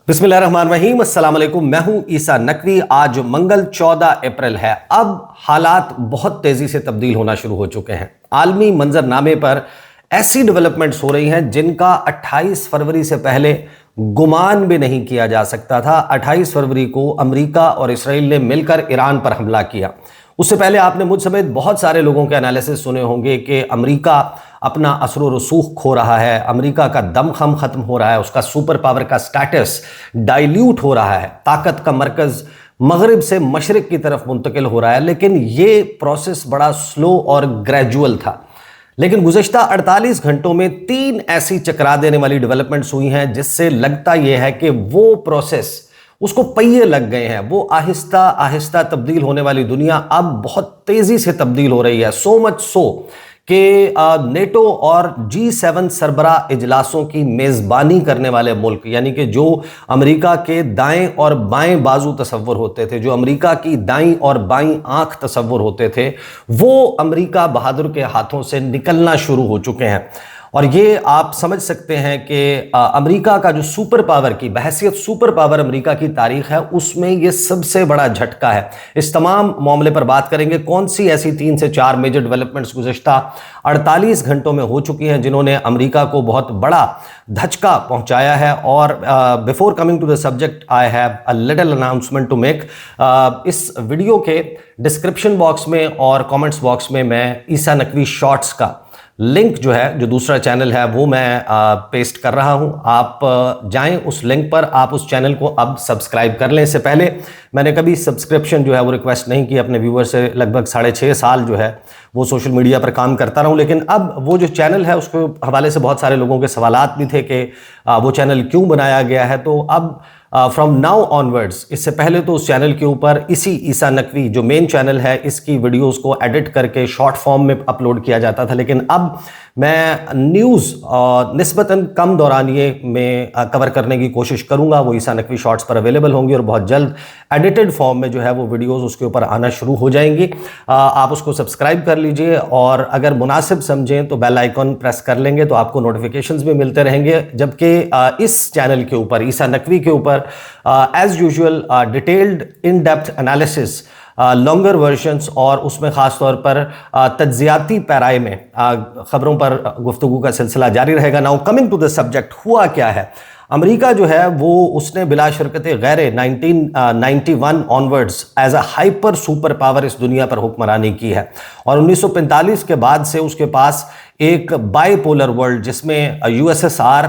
बिस्मिल्लाहिर्रहमानिर्रहीम, अस्सलाम वालेकुम। मैं हूं ईसा नकवी। आज मंगल 14 अप्रैल है। अब हालात बहुत तेजी से तब्दील होना शुरू हो चुके हैं। आलमी मंजरनामे पर ऐसी डेवलपमेंट्स हो रही हैं जिनका 28 फरवरी से पहले गुमान भी नहीं किया जा सकता था। 28 फरवरी को अमेरिका और इसराइल ने मिलकर ईरान पर हमला किया। उससे पहले आपने मुझ समेत बहुत सारे लोगों के एनालिसिस सुने होंगे कि अमेरिका अपना असर व रसूख खो रहा है, अमेरिका का दमखम खत्म हो रहा है, उसका सुपर पावर का स्टेटस डाइल्यूट हो रहा है, ताकत का मरकज मगरिब से मशरिक की तरफ मुंतकिल हो रहा है। लेकिन ये प्रोसेस बड़ा स्लो और ग्रेजुअल था। लेकिन गुज़श्ता 48 घंटों में 3 ऐसी चकरा देने वाली डेवलपमेंट्स हुई हैं जिससे लगता यह है कि वो प्रोसेस, उसको पहिए लग गए हैं। वो आहिस्ता आहिस्ता तब्दील होने वाली दुनिया अब बहुत तेजी से तब्दील हो रही है। सो मच सो कि नेटो और G7 सरबरा इजलासों की मेज़बानी करने वाले मुल्क, यानी कि जो अमेरिका के दाएं और बाएं बाजू तस्वुर होते थे, जो अमेरिका की दाईं और बाईं आंख तस्वुर होते थे, वो अमेरिका बहादुर के हाथों से निकलना शुरू हो चुके हैं। और ये आप समझ सकते हैं कि अमेरिका का जो सुपर पावर की बहैसियत सुपर पावर अमेरिका की तारीख है, उसमें ये सबसे बड़ा झटका है। इस तमाम मामले पर बात करेंगे। कौन सी ऐसी 3 से 4 मेजर डेवलपमेंट्स गुज़श्ता 48 घंटों में हो चुकी हैं जिन्होंने अमेरिका को बहुत बड़ा धचका पहुंचाया है। और before coming to the subject, I have a little announcement to make. इस वीडियो के डिस्क्रिप्शन बॉक्स में और कमेंट्स बॉक्स में मैं ईसा नकवी शॉर्ट्स का लिंक जो है, जो दूसरा चैनल है, वो मैं पेस्ट कर रहा हूं। आप जाएं उस लिंक पर, आप उस चैनल को अब सब्सक्राइब कर लें। इससे पहले मैंने कभी सब्सक्रिप्शन जो है वो रिक्वेस्ट नहीं की अपने व्यूअर से। लगभग 6.5 साल जो है वो सोशल मीडिया पर काम करता रहूं। लेकिन अब वो जो चैनल है उसके हवाले से बहुत सारे लोगों के सवालात भी थे कि वो चैनल क्यों बनाया गया है। तो अब फ्रॉम नाउ ऑनवर्ड्स, इससे पहले तो उस चैनल के ऊपर इसी ईसा नकवी जो मेन चैनल है, इसकी वीडियोस को एडिट करके शॉर्ट फॉर्म में अपलोड किया जाता था। लेकिन अब मैं न्यूज़ निस्बतन कम दौरानिए में कवर करने की कोशिश करूंगा। वो ईसा नकवी शॉर्ट्स पर अवेलेबल होंगी और बहुत जल्द एडिटेड फॉर्म में जो है वो वीडियोस उसके ऊपर आना शुरू हो जाएंगी। आप उसको सब्सक्राइब कर लीजिए और अगर मुनासिब समझें तो बेल आइकॉन प्रेस कर लेंगे तो आपको नोटिफिकेशंस भी मिलते रहेंगे। जबकि इस चैनल के ऊपर, ईसा नकवी के ऊपर, as usual detailed in depth analysis, longer versions और उसमें ख़ास तौर पर तज्जियाती पैराए में ख़बरों पर गुफ्तगू का सिलसिला जारी रहेगा। Now coming to the subject, हुआ क्या है। अमेरिका जो है वो उसने बिला शरकत गैर 1991 onwards as a hyper super power इस दुनिया पर हुक्मरानी की है। और 1945 के बाद से उसके पास एक बाईपोलर वर्ल्ड, जिसमें USSR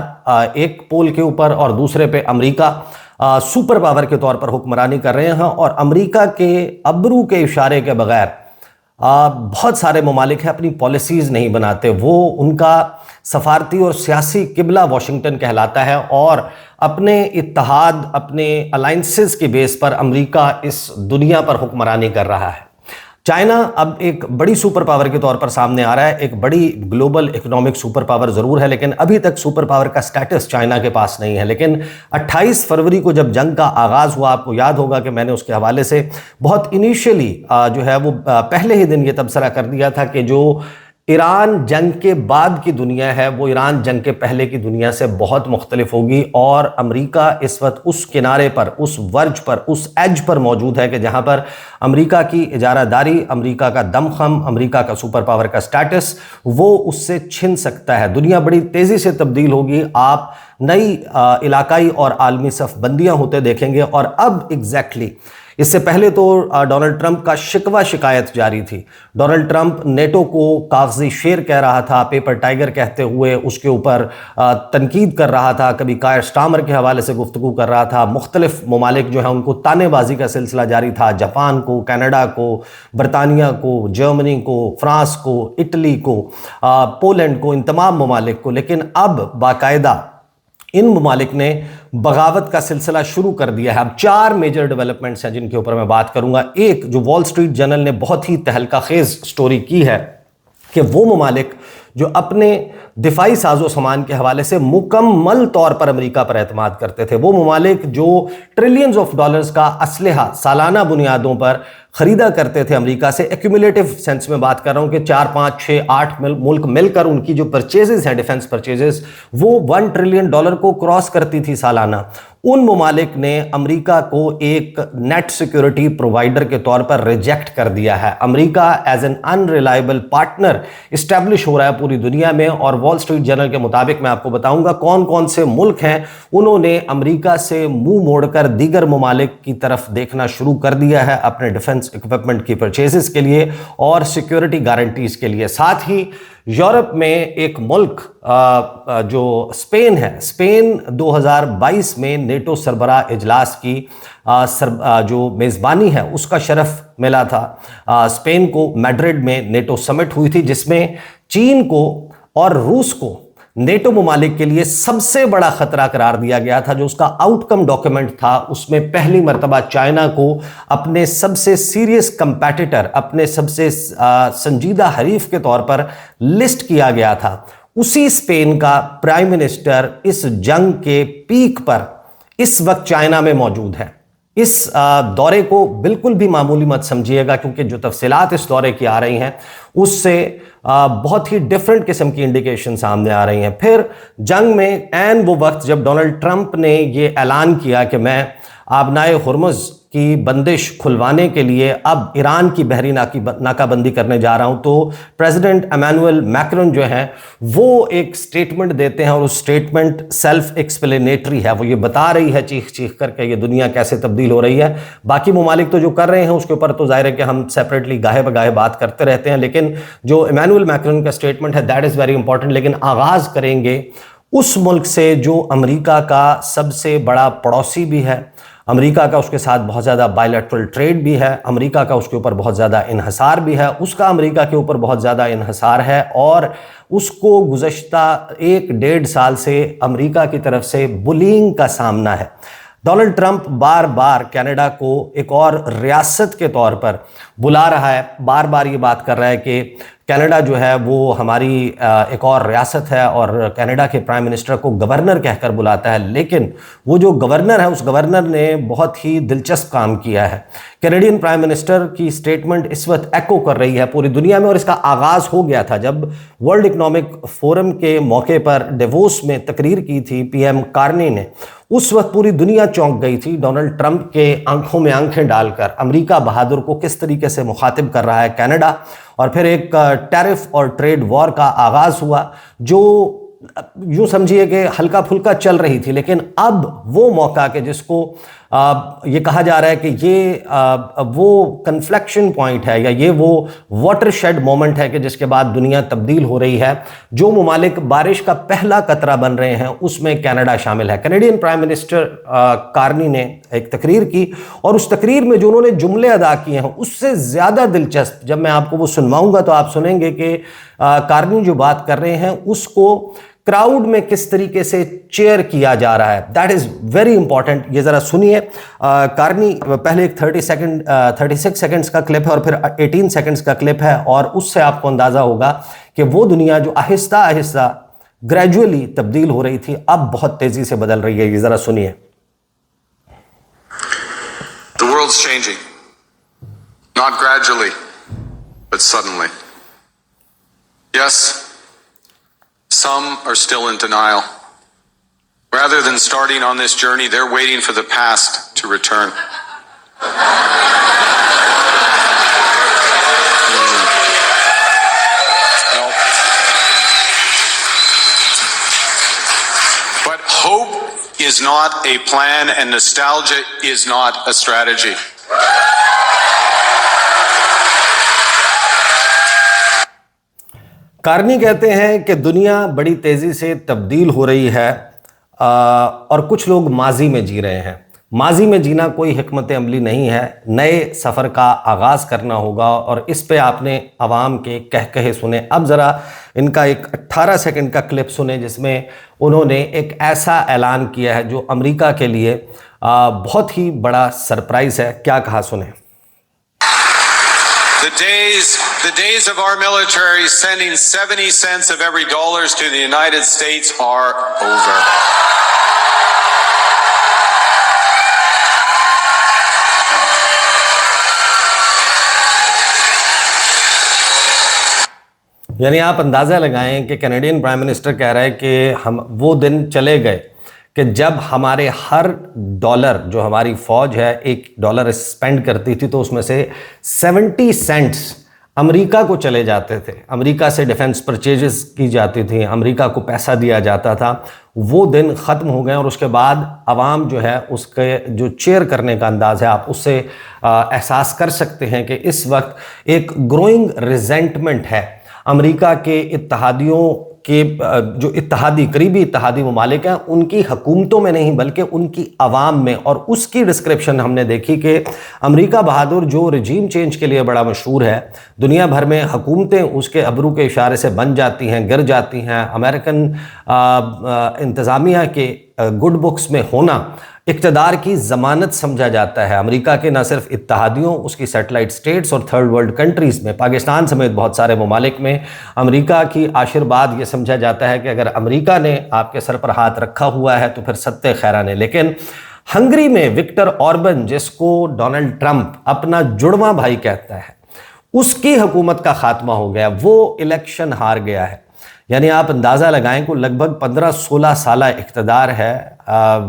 एक पोल के ऊपर और दूसरे पे अमेरिका सुपर पावर के तौर पर हुक्मरानी कर रहे हैं। और अमेरिका के अबरू के इशारे के बगैर बहुत सारे ममालिक हैं अपनी पॉलिसीज़ नहीं बनाते। वो उनका सफारती और सियासी किबला वाशिंगटन कहलाता है और अपने इत्तेहाद, अपने अलाइंसेस के बेस पर अमेरिका इस दुनिया पर हुक्मरानी कर रहा है। चाइना अब एक बड़ी सुपर पावर के तौर पर सामने आ रहा है। एक बड़ी ग्लोबल इकोनॉमिक सुपर पावर ज़रूर है, लेकिन अभी तक सुपर पावर का स्टेटस चाइना के पास नहीं है। लेकिन 28 फरवरी को जब जंग का आगाज़ हुआ, आपको याद होगा कि मैंने उसके हवाले से बहुत इनिशियली जो है वो पहले ही दिन ये तबसरा कर दिया था कि जो ईरान जंग के बाद की दुनिया है वो ईरान जंग के पहले की दुनिया से बहुत मुख्तलिफ होगी। और अमेरिका इस वक्त उस किनारे पर, उस वर्ज पर, उस एज पर मौजूद है कि जहां पर अमेरिका की इजारादारी, अमेरिका का दमखम, अमेरिका का सुपर पावर का स्टेटस वो उससे छिन सकता है। दुनिया बड़ी तेज़ी से तब्दील होगी। आप नई इलाकाई और आलमी सफ़बंदियाँ होते देखेंगे। और अब एग्जैक्टली इससे पहले तो डोनाल्ड ट्रंप का शिकवा शिकायत जारी थी। डोनाल्ड ट्रंप नेटो को कागजी शेर कह रहा था, पेपर टाइगर कहते हुए उसके ऊपर तनकीद कर रहा था, कभी कायर स्टामर के हवाले से गुफ्तगू कर रहा था। मुख्तलिफ ममालिक जो है उनको तानेबाजी का सिलसिला जारी था। जापान को, कनाडा को, बरतानिया को, जर्मनी को, फ्रांस को, इटली को, पोलैंड को, इन तमाम ममालिक को। लेकिन अब बाकायदा इन ममालिक ने बगावत का सिलसिला शुरू कर दिया है। अब 4 मेजर डेवलपमेंट्स हैं जिनके ऊपर मैं बात करूंगा। एक, जो वॉल स्ट्रीट जर्नल ने बहुत ही तहलका खेज स्टोरी की है कि वो ममालिक जो अपने दिफाई साजो सामान के हवाले से मुकम्मल तौर पर अमेरिका पर एतमाद करते थे, वो ममालिक जो ट्रिलियंस ऑफ डॉलर्स का असलहा सालाना बुनियादों पर खरीदा करते थे अमेरिका से, एक्यूमुलेटिव सेंस में बात कर रहा हूं कि 4, 5, 6, 8 मुल्क मिलकर उनकी जो परचेजेस हैं, डिफेंस परचेजेस, वो $1 ट्रिलियन को क्रॉस करती थी सालाना। उन ममालिक ने अमेरिका को एक नेट सिक्योरिटी प्रोवाइडर के तौर पर रिजेक्ट कर दिया है। America as an unreliable partner establish हो रहा है पूरी दुनिया में, और वॉल स्ट्रीट जर्नल के मुताबिक मैं आपको बताऊंगा कौन कौन से मुल्क हैं उन्होंने अमेरिका से मुंह मोड़कर दीगर ममालिक की तरफ देखना शुरू कर दिया है अपने डिफेंस इक्विपमेंट की परचेजेस के लिए और सिक्योरिटी गारंटीज के लिए। साथ ही यूरोप में एक मुल्क जो स्पेन है, स्पेन 2022 में नेटो सरबराह इजलास की जो मेज़बानी है उसका शरफ मिला था स्पेन को। मैड्रिड में नेटो समिट हुई थी जिसमें चीन को और रूस को नेटो ममालिक के लिए सबसे बड़ा खतरा करार दिया गया था। जो उसका आउटकम डॉक्यूमेंट था उसमें पहली मर्तबा चाइना को अपने सबसे सीरियस कंपेटिटर, अपने सबसे संजीदा हरीफ के तौर पर लिस्ट किया गया था। उसी स्पेन का प्राइम मिनिस्टर इस जंग के पीक पर इस वक्त चाइना में मौजूद है। इस दौरे को बिल्कुल भी मामूली मत समझिएगा, क्योंकि जो तफसीलात इस दौरे की आ रही हैं उससे बहुत ही डिफरेंट किस्म की इंडिकेशन सामने आ रही हैं। फिर जंग में ऐन वो वक्त जब डोनाल्ड ट्रंप ने ये ऐलान किया कि मैं आबनाए हुर्मुज़ की बंदिश खुलवाने के लिए अब ईरान की बहरी नाकाबंदी करने जा रहा हूं, तो प्रेसिडेंट इमैनुअल मैक्रोन जो हैं वो एक स्टेटमेंट देते हैं, और उस स्टेटमेंट सेल्फ एक्सप्लेनेटरी है। वो ये बता रही है चीख चीख करके ये दुनिया कैसे तब्दील हो रही है। बाकी ममालिक तो जो कर रहे हैं उसके ऊपर तो जाहिर है कि हम सेपरेटली गाहे बगाहे बात करते रहते हैं, लेकिन जो इमैनुअल मैक्रोन का स्टेटमेंट है दैट इज़ वेरी इंपॉर्टेंट। लेकिन आगाज़ करेंगे उस मुल्क से जो अमेरिका का सबसे बड़ा पड़ोसी भी है, अमेरिका का उसके साथ बहुत ज़्यादा बायलैटरल ट्रेड भी है, अमेरिका का उसके ऊपर बहुत ज़्यादा इन्हसार भी है, उसका अमेरिका के ऊपर बहुत ज़्यादा इन्हसार है, और उसको गुज़श्ता 1-1.5 साल से अमेरिका की तरफ से बुलिंग का सामना है। डोनाल्ड ट्रंप बार बार कनाडा को एक और रियासत के तौर पर बुला रहा है, बार बार ये बात कर रहा है कि कनाडा जो है वो हमारी एक और रियासत है, और कनाडा के प्राइम मिनिस्टर को गवर्नर कहकर बुलाता है। लेकिन वो जो गवर्नर है उस गवर्नर ने बहुत ही दिलचस्प काम किया है। कैनेडियन प्राइम मिनिस्टर की स्टेटमेंट इस वक्त एको कर रही है पूरी दुनिया में, और इसका आगाज़ हो गया था जब वर्ल्ड इकोनॉमिक फोरम के मौके पर डेवोस में तकरीर की थी पीएम कार्नी ने। उस वक्त पूरी दुनिया चौंक गई थी डोनाल्ड ट्रंप के आंखों में आंखें डालकर अमेरिका बहादुर को किस तरीके से मुखातिब कर रहा है कनाडा। और फिर एक टैरिफ और ट्रेड वॉर का आगाज़ हुआ जो यूं समझिए कि हल्का फुल्का चल रही थी, लेकिन अब वो मौका कि जिसको ये कहा जा रहा है कि ये वो कन्फ्लेक्शन पॉइंट है, या ये वो वाटरशेड मोमेंट है कि जिसके बाद दुनिया तब्दील हो रही है। जो ममालिक बारिश का पहला कतरा बन रहे हैं उसमें कनाडा शामिल है। कैनेडियन प्राइम मिनिस्टर कार्नी ने एक तकरीर की, और उस तकरीर में जो उन्होंने जुमले अदा किए हैं उससे ज़्यादा दिलचस्प जब मैं आपको वो सुनवाऊंगा तो आप सुनेंगे कि कार्नी जो बात कर रहे हैं उसको क्राउड में किस तरीके से चेयर किया जा रहा है। That is very important. ये जरा सुनिए। कार्नी पहले एक 36 सेकंड्स का क्लिप है और फिर 18 सेकंड्स का क्लिप है, और उससे आपको अंदाजा होगा कि वो दुनिया जो आहिस्ता आहिस्ता ग्रेजुअली तब्दील हो रही थी अब बहुत तेजी से बदल रही है। ये जरा सुनिए। The world's changing, not gradually, but suddenly. Yes, some are still in denial. Rather than starting on this journey, they're waiting for the past to return. No. But hope is not a plan, and nostalgia is not a strategy. Carney कहते हैं कि दुनिया बड़ी तेज़ी से तब्दील हो रही है और कुछ लोग माजी में जी रहे हैं। माजी में जीना कोई हिकमत अमली नहीं है, नए सफ़र का आगाज़ करना होगा, और इस पे आपने अवाम के कहे सुने। अब ज़रा इनका एक 18 सेकंड का क्लिप सुने जिसमें उन्होंने एक ऐसा ऐलान किया है जो अमेरिका के लिए बहुत ही बड़ा सरप्राइज़ है। क्या कहा सुने। The days of our military sending 70 cents of every dollars to the United States are over. यानी आप अंदाज़ा लगाएं कि कैनेडियन प्राइम मिनिस्टर कह रहा है कि हम वो दिन चले गए कि जब हमारे हर डॉलर जो हमारी फौज है $1 स्पेंड करती थी तो उसमें से 70 सेंट्स अमेरिका को चले जाते थे, अमेरिका से डिफेंस परचेजेस की जाती थी, अमेरिका को पैसा दिया जाता था। वो दिन ख़त्म हो गए और उसके बाद आवाम जो है उसके जो चेयर करने का अंदाज़ है आप उससे एहसास कर सकते हैं कि इस वक्त एक ग्रोइंग रिजेंटमेंट है अमेरिका के इत्तहादियों के जो इत्तहादी करीबी इत्तहादी ममालिक हैं उनकी हुकूमतों में नहीं बल्कि उनकी आवाम में। और उसकी डिस्क्रिप्शन हमने देखी कि अमेरिका बहादुर जो रजीम चेंज के लिए बड़ा मशहूर है, दुनिया भर में हुकूमतें उसके अबरू के इशारे से बन जाती हैं, गिर जाती हैं। अमेरिकन इंतज़ामिया के गुड बुक्स में होना इक़्तिदार की ज़मानत समझा जाता है। अमेरिका के न सिर्फ इत्तहादियों, उसकी सैटेलाइट स्टेट्स और थर्ड वर्ल्ड कंट्रीज़ में, पाकिस्तान समेत बहुत सारे ममालिक में अमेरिका की आशीर्वाद ये समझा जाता है कि अगर अमेरिका ने आपके सर पर हाथ रखा हुआ है तो फिर सत्ते खैरा ने। लेकिन हंगरी में विक्टर ऑर्बन, जिसको डोनाल्ड ट्रंप अपना जुड़वा भाई कहता है, उसकी हुकूमत का खात्मा हो गया, वो इलेक्शन हार गया है। यानी आप अंदाज़ा लगाएं को लगभग 15-16 साल इक़्तिदार है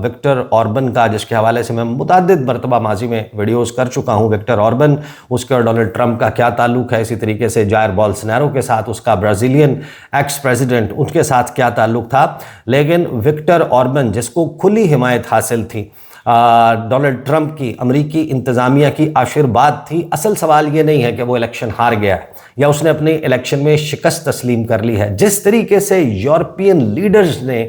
विक्टर ऑर्बन का, जिसके हवाले से मैं मुतअद्दिद मरतबा माजी में वीडियोस कर चुका हूं। विक्टर ऑर्बन, उसके और डोनाल्ड ट्रंप का क्या ताल्लुक़ है, इसी तरीके से जायर बोल्सोनारो के साथ उसका ब्राज़ीलियन एक्स प्रेसिडेंट उनके साथ क्या ताल्लुक़ था। लेकिन विक्टर ऑर्बन, जिसको खुली हिमायत हासिल थी डोनाल्ड ट्रंप की, अमरीकी इंतज़ामिया की आशीर्वाद थी। असल सवाल ये नहीं है कि वो इलेक्शन हार गया है या उसने अपने इलेक्शन में शिकस्त तस्लीम कर ली है। जिस तरीके से यूरोपियन लीडर्स ने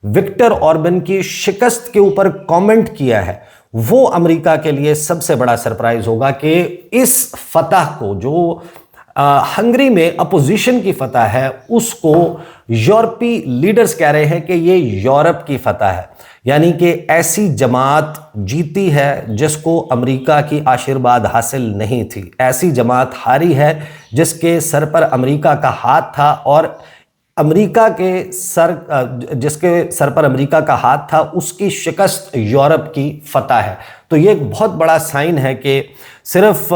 विक्टर ऑर्बन की शिकस्त के ऊपर कमेंट किया है, वो अमेरिका के लिए सबसे बड़ा सरप्राइज होगा कि इस फतह को, जो हंगरी में अपोजिशन की फतह है, उसको यूरोपीय लीडर्स कह रहे हैं कि ये यूरोप की फतह है। यानी कि ऐसी जमात जीती है जिसको अमेरिका की आशीर्वाद हासिल नहीं थी, ऐसी जमात हारी है जिसके सर पर अमेरिका का हाथ था और अमेरिका के जिसके सर पर अमेरिका का हाथ था उसकी शिकस्त यूरोप की फतह है। तो ये एक बहुत बड़ा साइन है कि सिर्फ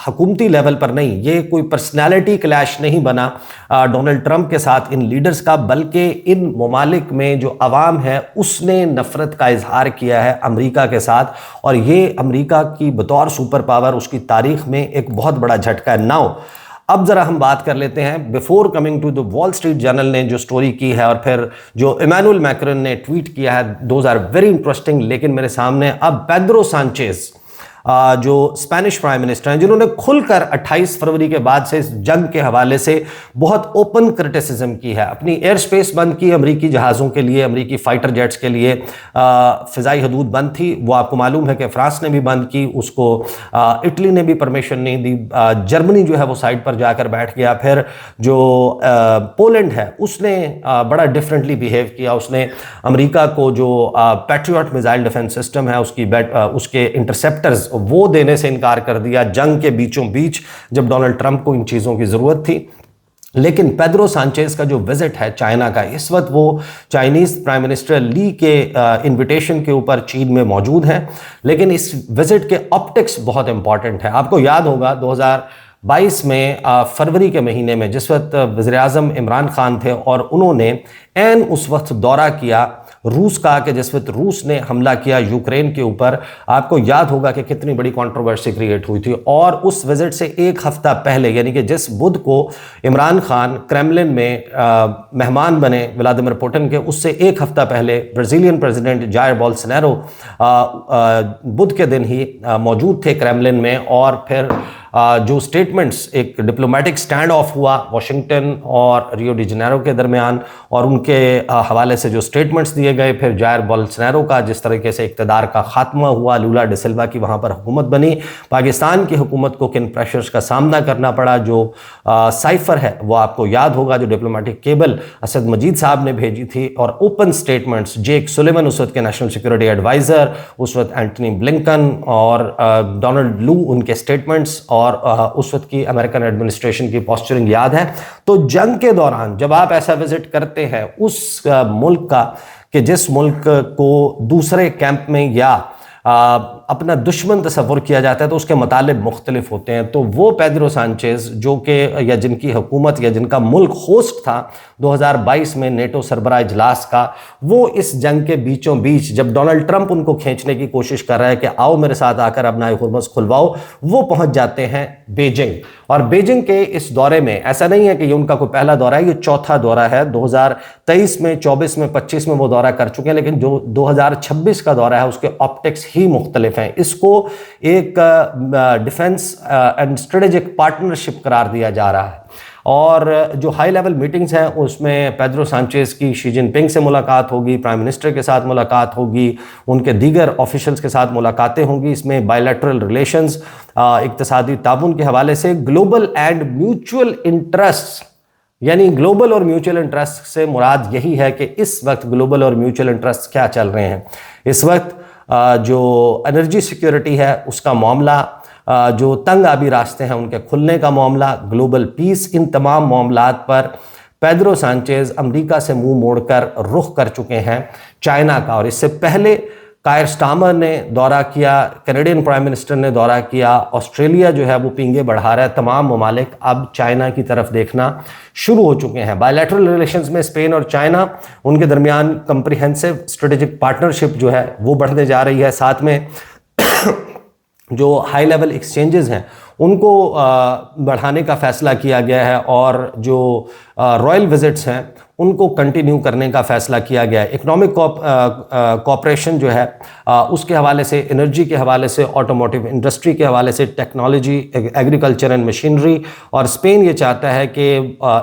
हुकूमती लेवल पर नहीं, ये कोई पर्सनैलिटी क्लैश नहीं बना डोनाल्ड ट्रंप के साथ इन लीडर्स का, बल्कि इन ममालिक में जो अवाम है उसने नफ़रत का इजहार किया है अमेरिका के साथ। और ये अमेरिका की बतौर सुपर पावर उसकी तारीख में एक बहुत बड़ा झटका है। नाउ अब जरा हम बात कर लेते हैं, before coming to the Wall Street Journal ने जो स्टोरी की है और फिर जो इमैनुअल मैक्रोन ने ट्वीट किया है, दोज आर वेरी इंटरेस्टिंग। लेकिन मेरे सामने अब पेड्रो सांचेज जो स्पेनिश प्राइम मिनिस्टर हैं, जिन्होंने खुलकर 28 फरवरी के बाद से इस जंग के हवाले से बहुत ओपन क्रिटिसिज्म की है। अपनी एयर स्पेस बंद की अमरीकी जहाज़ों के लिए, अमरीकी फाइटर जेट्स के लिए, फ़िज़ाई हदूद बंद थी, वो आपको मालूम है कि फ्रांस ने भी बंद की, उसको इटली ने भी परमिशन नहीं दी, जर्मनी जो है वो साइड पर जाकर बैठ गया। फिर जो पोलैंड है उसने बड़ा डिफरेंटली बिहेव किया, उसने अमेरिका को जो पैट्रियट मिसाइल डिफेंस सिस्टम है उसके इंटरसेप्टर्स वो देने से इनकार कर दिया जंग के बीचों बीच, जब डोनाल्ड ट्रंप को इन चीज़ों की ज़रूरत थी। लेकिन पेड्रो सांचेज का जो विजिट है चाइना का, इस वक्त वो चाइनीज़ प्राइम मिनिस्टर ली के इनविटेशन के ऊपर चीन में मौजूद हैं। लेकिन इस विजिट के ऑप्टिक्स बहुत इंपॉर्टेंट है। आपको याद होगा 2022 में फरवरी के महीने में जिस वक्त वज़ीर-ए-आज़म इमरान खान थे और उन्होंने ऐन उस वक्त दौरा किया रूस का, कि जिस वक्त रूस ने हमला किया यूक्रेन के ऊपर, आपको याद होगा कि कितनी बड़ी कंट्रोवर्सी क्रिएट हुई थी। और उस विजिट से एक हफ्ता पहले, यानी कि जिस बुध को इमरान खान क्रेमलिन में मेहमान बने व्लादिमीर पुतिन के, उससे एक हफ्ता पहले ब्राज़ीलियन प्रेसिडेंट जायर बोल्सोनारो बुध के दिन ही मौजूद थे क्रेमलिन में। और फिर जो स्टेटमेंट्स, एक डिप्लोमेटिक स्टैंड ऑफ हुआ वाशिंगटन और रियो डी जेनेरो के दरमियान, और उनके हवाले से जो स्टेटमेंट्स दिए गए, फिर जायर बोल्सोनारो का जिस तरीके से इक़्तिदार का खात्मा हुआ, लूला डी सिल्वा की वहाँ पर हुकूमत बनी, पाकिस्तान की हुकूमत को किन प्रेशर्स का सामना करना पड़ा। जो साइफर है वो आपको याद होगा, जो डिप्लोमेटिक केबल असद मजीद साहब ने भेजी थी, और ओपन स्टेटमेंट्स जेक सुलिवन उस वक्त के नेशनल सिक्योरिटी एडवाइज़र, उस वक्त एंटनी ब्लिंकन और डोनाल्ड लू उनके स्टेटमेंट्स, और उस वक्त की अमेरिकन एडमिनिस्ट्रेशन की पॉस्चरिंग याद है। तो जंग के दौरान जब आप ऐसा विजिट करते हैं उस मुल्क का, कि जिस मुल्क को दूसरे कैंप में या अपना दुश्मन तस्वुर किया जाता है तो उसके मतलब मुख्तलिफ होते हैं। तो वो पेड्रो सांचेज जो कि या जिनकी हुकूमत या जिनका मुल्क होस्ट था 2022 में नेटो सरबराह इजलास का, वो इस जंग के बीचों बीच जब डोनाल्ड ट्रंप उनको खींचने की कोशिश कर रहा है कि आओ मेरे साथ आकर अपना हुर्मुज़ खुलवाओ, वो पहुंच जाते हैं बीजिंग। और बीजिंग के इस दौरे में ऐसा नहीं है कि ये उनका कोई पहला दौरा है, ये चौथा दौरा है। 2023 में, 24 में, 25 में वो दौरा कर चुके हैं, लेकिन जो 2026 का दौरा है उसके ऑप्टिक्स ही मुख्तलिफ हैं। इसको एक डिफेंस एंड स्ट्रेटेजिक पार्टनरशिप करार दिया जा रहा है। और जो हाई लेवल मीटिंग्स हैं उसमें पेड्रो सांचेज की शी जिनपिंग से मुलाकात होगी, प्राइम मिनिस्टर के साथ मुलाकात होगी, उनके दीगर ऑफिशियल्स के साथ मुलाकातें होंगी। इसमें बायलैटरल रिलेशंस, इक्तिसादी ताउन के हवाले से ग्लोबल एंड म्यूचुअल इंटरेस्ट, यानी ग्लोबल और म्यूचुअल इंटरेस्ट से मुराद यही है कि इस वक्त ग्लोबल और म्यूचुअल इंटरेस्ट क्या चल रहे हैं। इस वक्त जो एनर्जी सिक्योरिटी है उसका मामला, जो तंग आबी रास्ते हैं उनके खुलने का मामला, ग्लोबल पीस, इन तमाम मामलात पर पेड्रो सांचेज अमेरिका से मुंह मोड़कर रुख कर चुके हैं चाइना का। और इससे पहले कायर स्टामर ने दौरा किया, कैनेडियन प्राइम मिनिस्टर ने दौरा किया, ऑस्ट्रेलिया जो है वो पींगे बढ़ा रहा है। तमाम ममालिक अब चाइना की तरफ देखना शुरू हो चुके हैं। बायलैटरल रिलेशंस में स्पेन और चाइना, उनके दरमियान कंप्रिहेंसिव स्ट्रेटेजिक पार्टनरशिप जो है वो बढ़ने जा रही है। साथ में जो हाई लेवल एक्सचेंजेस हैं उनको बढ़ाने का फैसला किया गया है, और जो रॉयल विजिट्स हैं उनको कंटिन्यू करने का फैसला किया गया है। इकोनॉमिक कॉपरेशन जो है उसके हवाले से, एनर्जी के हवाले से, ऑटोमोटिव इंडस्ट्री के हवाले से, टेक्नोलॉजी, एग्रीकल्चर एंड मशीनरी, और स्पेन ये चाहता है कि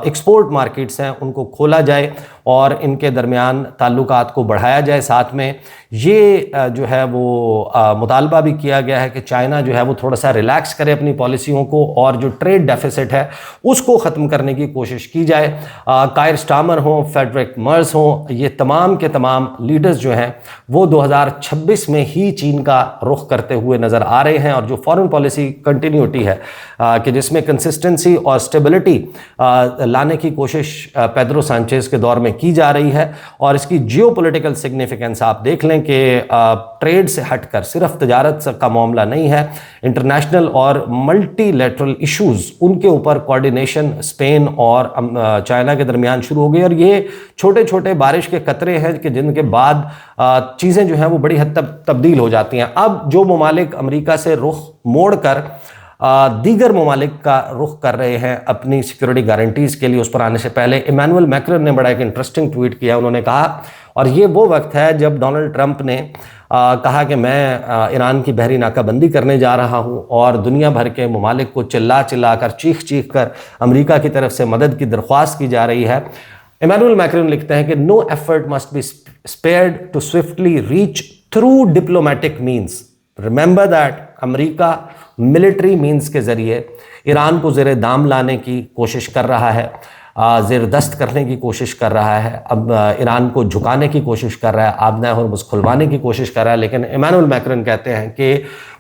एक्सपोर्ट मार्केट्स हैं उनको खोला जाए और इनके दरमियान ताल्लुकात को बढ़ाया जाए। साथ में ये जो है वो मुतालबा भी किया गया है कि चाइना जो है वो थोड़ा सा रिलैक्स करे अपनी पॉलिसियों को, और जो ट्रेड डेफिसिट है उसको ख़त्म करने की कोशिश की जाए। कायर स्टामर हो, फेडरिक मर्ज हो, ये तमाम के तमाम लीडर्स जो हैं वो 2026 में ही चीन का रुख करते हुए नज़र आ रहे हैं। और जो फॉरेन पॉलिसी कंटिन्यूटी है कि जिसमें कंसिस्टेंसी और स्टेबिलिटी लाने की कोशिश पेड्रो सांचेज के दौर में की जा रही है। और इसकी जियोपॉलिटिकल सिग्निफिकेंस आप देख लें कि ट्रेड से हटकर सिर्फ तजारत का मामला नहीं है, इंटरनेशनल और मल्टीलैटरल इश्यूज़, उनके ऊपर कोऑर्डिनेशन स्पेन और चाइना के दरमियान शुरू हो गई। और ये छोटे छोटे बारिश के कतरे हैं कि जिनके बाद चीज़ें जो हैं वो बड़ी हद तक तब्दील हो जाती हैं। अब जो ममालिक अमेरिका से रुख मोड़ कर दीगर ममालिक का रुख कर रहे हैं अपनी सिक्योरिटी गारंटीज़ के लिए, उस पर आने से पहले इमैनुअल मैक्रोन ने बड़ा एक इंटरेस्टिंग ट्वीट किया। उन्होंने कहा, और ये वो वक्त है जब डोनाल्ड ट्रंप ने कहा कि मैं ईरान की बहरी नाकाबंदी करने जा रहा हूँ, और दुनिया भर के ममालिक को चिल्ला चिल्ला कर, चीख चीख कर अमेरिका की तरफ से मदद की दरख्वास्त की जा रही है। इमैनुअल मैक्रोन लिखते हैं कि no effort must be spared to swiftly reach through diplomatic means. Remember that America military means के ज़रिए ईरान को ज़ेर दाम लाने की कोशिश कर रहा है, ज़ेर दस्त करने की कोशिश कर रहा है, अब ईरान को झुकाने की कोशिश कर रहा है, आबना हुर्मुज़ खुलवाने की कोशिश कर रहा है। लेकिन इमैनुअल मैक्रोन कहते हैं कि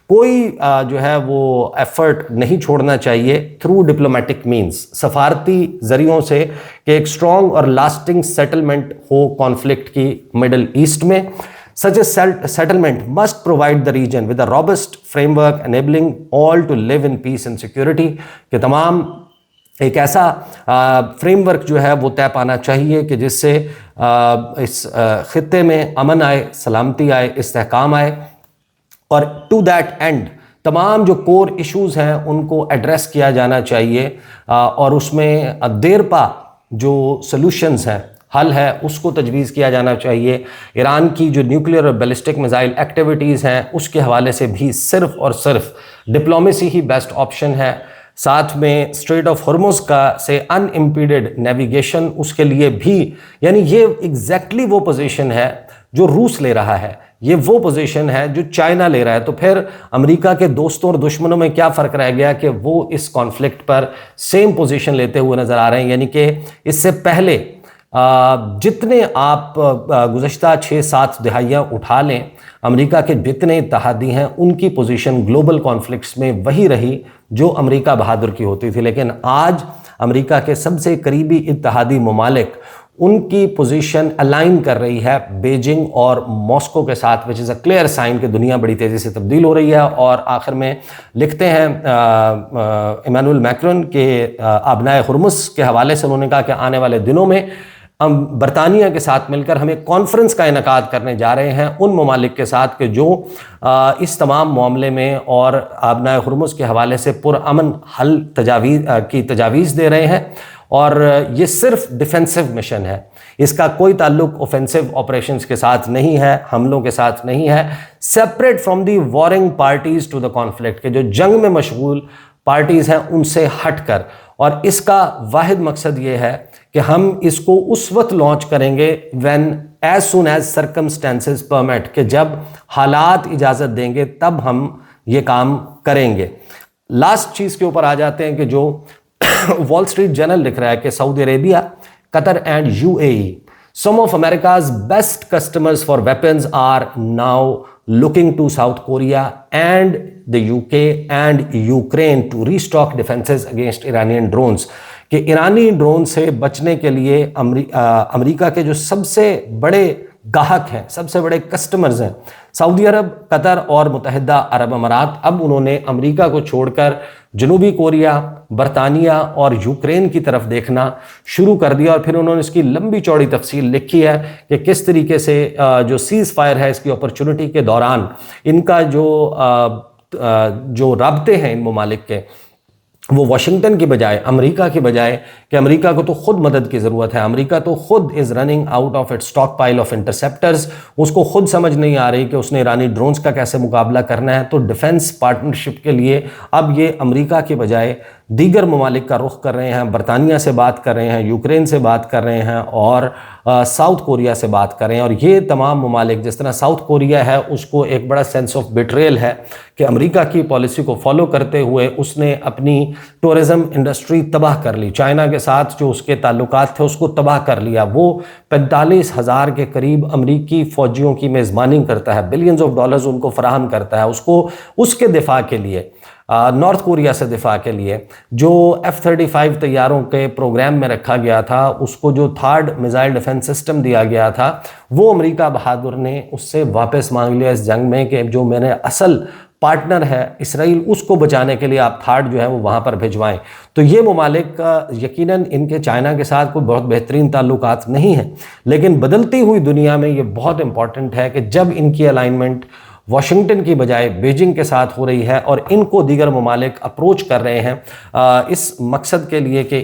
कोई जो है वो एफर्ट नहीं छोड़ना चाहिए थ्रू डिप्लोमेटिक मीन्स, सफारती ज़रियों से, कि एक स्ट्रॉन्ग और लास्टिंग सेटलमेंट हो कॉन्फ्लिक्ट की मिडल ईस्ट में। Such a settlement must provide the region with a robust framework enabling all to live in peace and security, कि तमाम एक ऐसा फ्रेमवर्क जो है वो तय पाना चाहिए कि जिससे इस खित्ते में अमन आए, सलामती आए, इस्तेहकाम आए। और टू दैट एंड तमाम जो कोर इश्यूज़ हैं उनको एड्रेस किया जाना चाहिए, और उसमें देरपा जो सॉल्यूशंस हैं, हल है, उसको तजवीज़ किया जाना चाहिए। ईरान की जो न्यूक्लियर और बैलिस्टिक मिसाइल एक्टिविटीज़ हैं उसके हवाले से भी सिर्फ और सिर्फ डिप्लोमेसी ही बेस्ट ऑप्शन है। साथ में स्ट्रेट ऑफ हॉर्मुज़ का से अनइम्पीडेड नेविगेशन, उसके लिए भी, यानी ये एग्जैक्टली वो पोजीशन है जो रूस ले रहा है, ये वो पोजीशन है जो चाइना ले रहा है। तो फिर अमेरिका के दोस्तों और दुश्मनों में क्या फ़र्क रह गया कि वो इस कॉन्फ्लिक्ट पर सेम पोजीशन लेते हुए नज़र आ रहे हैं। यानी कि इससे पहले जितने आप गुज़श्ता 6-7 दिहाइयाँ उठा लें, अमेरिका के जितने इत्तेहादी हैं उनकी पोजीशन ग्लोबल कॉन्फ्लिक्ट्स में वही रही जो अमेरिका बहादुर की होती थी। लेकिन आज अमेरिका के सबसे करीबी इत्तेहादी ममालिक उनकी पोजीशन अलाइन कर रही है बीजिंग और मॉस्को के साथ, which is a clear sign कि दुनिया बड़ी तेज़ी से तब्दील हो रही है। और आखिर में लिखते हैं इमैनुअल मैक्रोन के आबनाए हुर्मुस के हवाले से उन्होंने कहा कि आने वाले दिनों में हम बरतानिया के साथ मिलकर हम एक कॉन्फ्रेंस का इनेकाद करने जा रहे हैं उन ममालिक के साथ कि जो इस तमाम मामले में और आबनाए हुर्मुस के हवाले से पुरअमन हल की तजावीज़ दे रहे हैं। और ये सिर्फ डिफेंसिव मिशन है, इसका कोई ताल्लुक ऑफेंसिव ऑपरेशंस के साथ नहीं है, हमलों के साथ नहीं है। Separate from the warring parties to the conflict, के जो जंग में मशगूल पार्टीज हैं उनसे हटकर। और इसका वाहिद मकसद ये है कि हम इसको उस वक्त लॉन्च करेंगे when as soon as circumstances permit, कि जब हालात इजाज़त देंगे तब हम ये काम करेंगे। लास्ट चीज़ के ऊपर आ जाते हैं कि जो वॉल स्ट्रीट जर्नल लिख रहा है कि Saudi Arabia, Qatar and UAE, some of America's best customers for weapons are now looking to South Korea and the UK and Ukraine to restock defenses against Iranian drones, कि ईरानी drone से बचने के लिए America के जो सबसे बड़े गाहक हैं, सबसे बड़े कस्टमर्स हैं, सऊदी अरब, कतर और मुत्तहिदा अरब अमारात, अब उन्होंने अमेरिका को छोड़कर जनूबी कोरिया, बरतानिया और यूक्रेन की तरफ देखना शुरू कर दिया। और फिर उन्होंने इसकी लंबी चौड़ी तफसील लिखी है कि किस तरीके से जो सीज़ फायर है इसकी अपॉर्चुनिटी के दौरान इनका जो राब्ते हैं इन ममालिक के, वो वाशिंगटन की बजाय, अमेरिका की बजाय, कि अमेरिका को तो खुद मदद की ज़रूरत है, अमेरिका तो खुद is running out of its stock pile of interceptors, उसको खुद समझ नहीं आ रही कि उसने ईरानी ड्रोन्स का कैसे मुकाबला करना है। तो डिफेंस पार्टनरशिप के लिए अब ये अमेरिका के बजाय दीगर ममालिक का रुख कर रहे हैं, बरतानिया से बात कर रहे हैं, यूक्रेन से बात कर रहे हैं और साउथ कोरिया से बात कर रहे हैं। और ये तमाम ममालिक, जिस तरह साउथ कोरिया है उसको एक बड़ा सेंस ऑफ बिट्रेल है कि अमेरिका की पॉलिसी को फॉलो करते हुए उसने अपनी टूरिज़्म इंडस्ट्री तबाह कर ली, चाइना के साथ जो उसके ताल्लुकात थे उसको तबाह कर लिया। वो 45,000 के करीब अमेरिकी फ़ौजियों की मेज़बानी करता है, बिलियंस ऑफ डॉलर्स उनको फराहम करता है, उसको उसके दिफा के लिए, नॉर्थ कोरिया से दिफा के लिए जो F-35 तैयारों के प्रोग्राम में रखा गया था, उसको जो थर्ड मिसाइल डिफेंस सिस्टम दिया गया था, वो अमेरिका बहादुर ने उससे वापस मांग लिया इस जंग में कि जो मैंने असल पार्टनर है इसराइल, उसको बचाने के लिए आप थर्ड जो है वो वहाँ पर भिजवाएं। तो ये ममालिक यकीनन इनके चाइना के साथ कोई बहुत बेहतरीन ताल्लुकात नहीं है, लेकिन बदलती हुई दुनिया में ये बहुत इंपॉर्टेंट है कि जब इनकी अलाइनमेंट वाशिंगटन की बजाय बीजिंग के साथ हो रही है और इनको दीगर ममालिक अप्रोच कर रहे हैं इस मकसद के लिए कि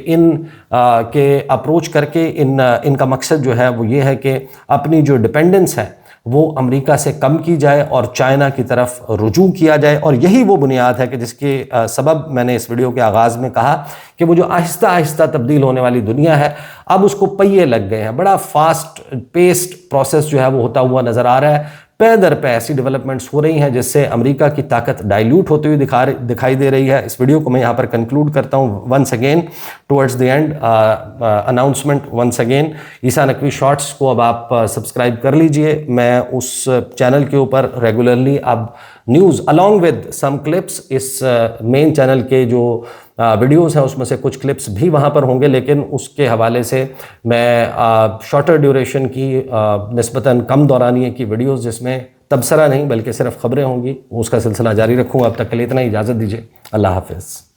के अप्रोच करके इनका मकसद जो है वो ये है कि अपनी जो डिपेंडेंस है वो अमेरिका से कम की जाए और चाइना की तरफ रुजू किया जाए। और यही वो बुनियाद है कि जिसके सबब मैंने इस वीडियो के आगाज़ में कहा कि वो जो आहिस्ता आहिस्ता तब्दील होने वाली दुनिया है, अब उसको पहिए लग गए हैं, बड़ा फास्ट पेस्ड प्रोसेस जो है वो होता हुआ नज़र आ रहा है। पे दर पे ऐसी डेवलपमेंट्स हो रही हैं जिससे अमेरिका की ताकत डाइल्यूट होती हुई दिखाई दे रही है। इस वीडियो को मैं यहाँ पर कंक्लूड करता हूँ। Once again towards the end announcement once again, Isa Naqvi shorts को अब आप सब्सक्राइब कर लीजिए। मैं उस चैनल के ऊपर रेगुलरली अब news along with some clips, इस मेन चैनल के जो वीडियोस हैं उसमें से कुछ क्लिप्स भी वहाँ पर होंगे, लेकिन उसके हवाले से मैं शॉर्टर ड्यूरेशन की निस्बतन कम दौरानिए की वीडियोस जिसमें तबसरा नहीं बल्कि सिर्फ खबरें होंगी, उसका सिलसिला जारी रखूँगा। अब तक के लिए इतना ही, इजाज़त दीजिए। अल्लाह हाफ़िज़।